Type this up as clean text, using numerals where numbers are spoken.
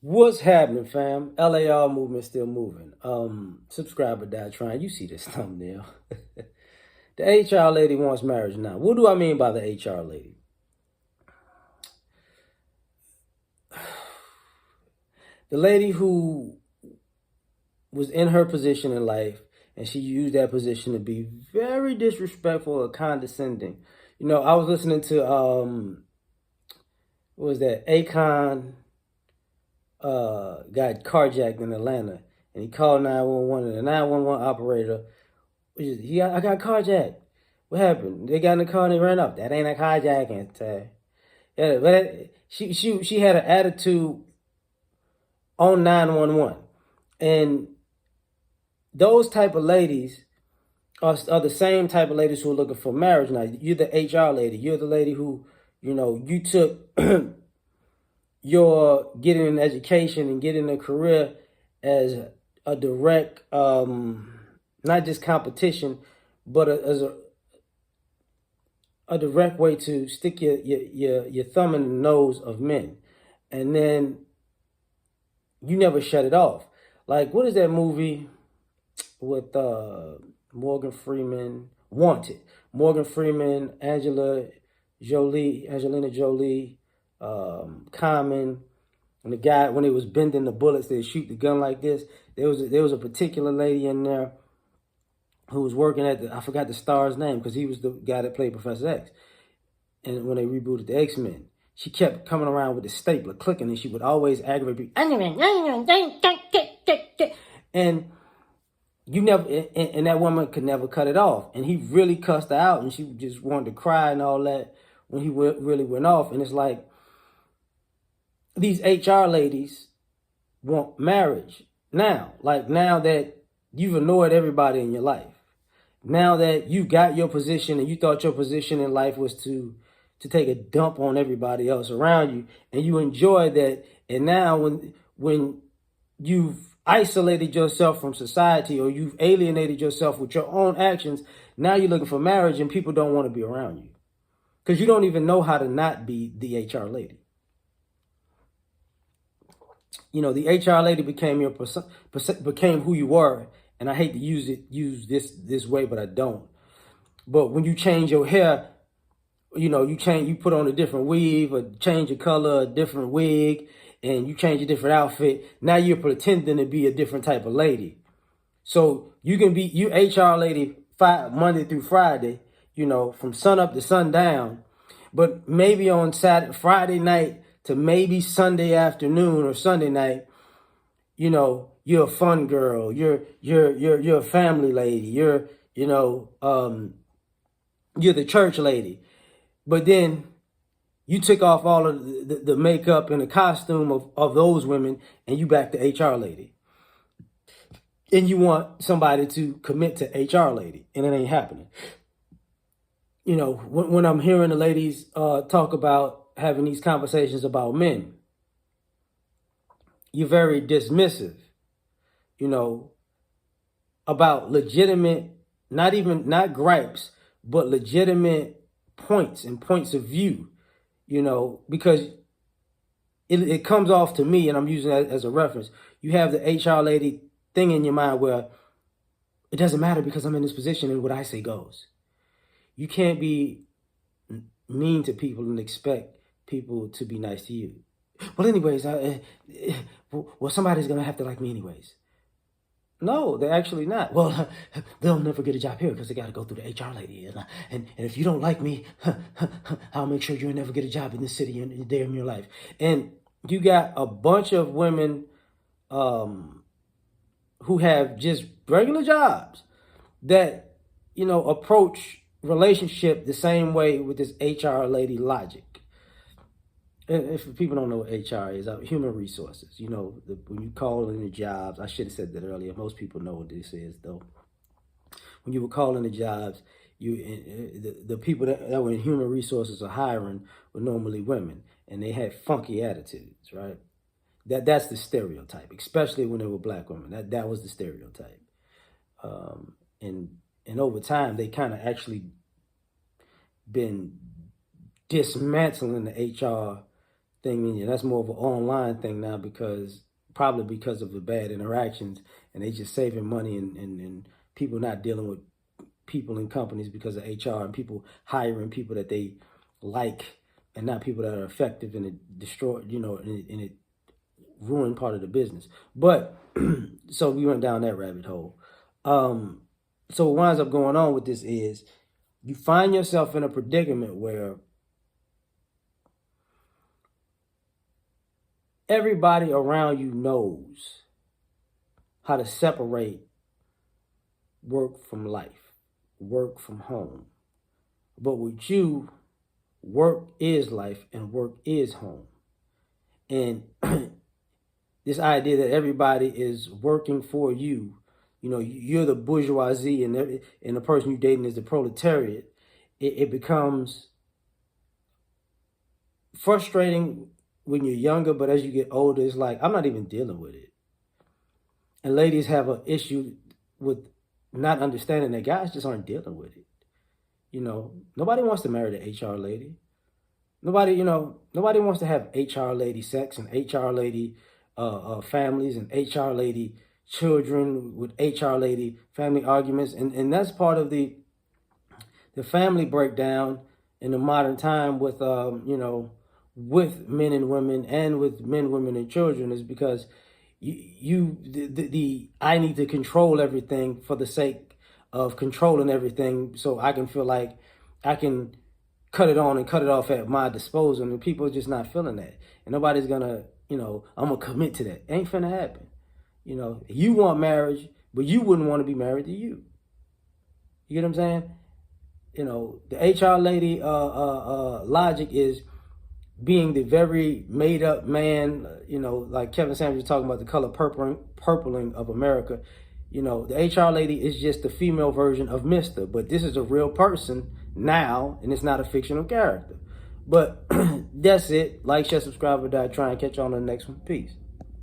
What's happening, fam? L.A.R movement still moving. Subscriber die trying. You see this thumbnail. The HR lady wants marriage now. What do I mean by the HR lady? The lady who was in her position in life and she used that position to be very disrespectful or condescending. I was listening to what was that? Akon got carjacked in Atlanta and he called 911 and the 911 operator I got carjacked. What happened? They got in the car and they ran up. That ain't a carjacking. Yeah, but she had an attitude on 911. And those type of ladies are the same type of ladies who are looking for marriage now. You're the HR lady. You're the lady who, you took your getting an education and getting a career as a direct, not just competition, but as a direct way to stick your thumb in the nose of men. And then you never shut it off. Like, what is that movie with Morgan Freeman? Wanted. Morgan Freeman, Angelina Jolie, Common, and the guy, when he was bending the bullets, they shoot the gun like this. There was a particular lady in there who was working at I forgot the star's name because he was the guy that played Professor X. And when they rebooted the X-Men, she kept coming around with the stapler clicking and she would always aggravate people. And you never, and that woman could never cut it off. And he really cussed her out and she just wanted to cry and all that when he really went off. And it's like, these HR ladies want marriage now. Like, now that you've annoyed everybody in your life. Now that you got your position and you thought your position in life was to take a dump on everybody else around you, and you enjoy that. And now when you've isolated yourself from society or you've alienated yourself with your own actions, now you're looking for marriage and people don't want to be around you because you don't even know how to not be the HR lady. The HR lady became became who you were. And I hate to use this way, but I don't. But when you change your hair, you put on a different weave or change your color, a different wig, and you change a different outfit. Now you're pretending to be a different type of lady. So you can be you HR lady Monday through Friday, from sun up to sundown. But maybe on Friday night to maybe Sunday afternoon or Sunday night, you're a fun girl. You're a family lady. You're the church lady. But then you took off all of the makeup and the costume of those women and you back to HR lady. And you want somebody to commit to HR lady, and it ain't happening. When I'm hearing the ladies talk about having these conversations about men, you're very dismissive, about legitimate, not gripes, but legitimate points and points of view, because it comes off to me, and I'm using that as a reference. You have the HR lady thing in your mind where it doesn't matter because I'm in this position and what I say goes. You can't be mean to people and expect people to be nice to you. Well, anyways, somebody's going to have to like me anyways. No, they're actually not. Well, they'll never get a job here because they got to go through the HR lady. And if you don't like me, I'll make sure you'll never get a job in this city and day in your life. And you got a bunch of women who have just regular jobs that, approach relationship the same way with this HR lady logic. And if people don't know what HR is, human resources. When you call in the jobs, I should have said that earlier. Most people know what this is, though. When you were calling the jobs, the people that were in human resources or hiring were normally women, and they had funky attitudes, right? That's the stereotype, especially when they were black women. That was the stereotype. And over time, they kind of actually been dismantling the HR thing. And that's more of an online thing now, because probably because of the bad interactions, and they just saving money, and people not dealing with people in companies because of HR, and people hiring people that they like and not people that are effective, and it destroyed, and it ruined part of the business. But so we went down that rabbit hole. So what winds up going on with this is you find yourself in a predicament where everybody around you knows how to separate work from life, work from home. But with you, work is life and work is home. And this idea that everybody is working for you, you're the bourgeoisie, and the person you're dating is the proletariat, it becomes frustrating when you're younger, but as you get older, it's like, I'm not even dealing with it. And ladies have an issue with not understanding that guys just aren't dealing with it. Nobody wants to marry the HR lady. Nobody wants to have HR lady sex and HR lady families and HR lady children with HR lady family arguments. And that's part of the family breakdown in the modern time with, with men and women, and with men, women, and children, is because the I need to control everything for the sake of controlling everything, so I can feel like I can cut it on and cut it off at my disposal, and people are just not feeling that, and nobody's gonna, I'm gonna commit to that. Ain't finna happen. You want marriage, but you wouldn't want to be married to you. You get what I'm saying? The HR lady logic is being the very made up man, like Kevin Samuels was talking about the color purpling of America. The HR lady is just the female version of Mr., but this is a real person now, and it's not a fictional character. But that's it. Like, share, subscribe, or die. Try and catch you on the next one. Peace.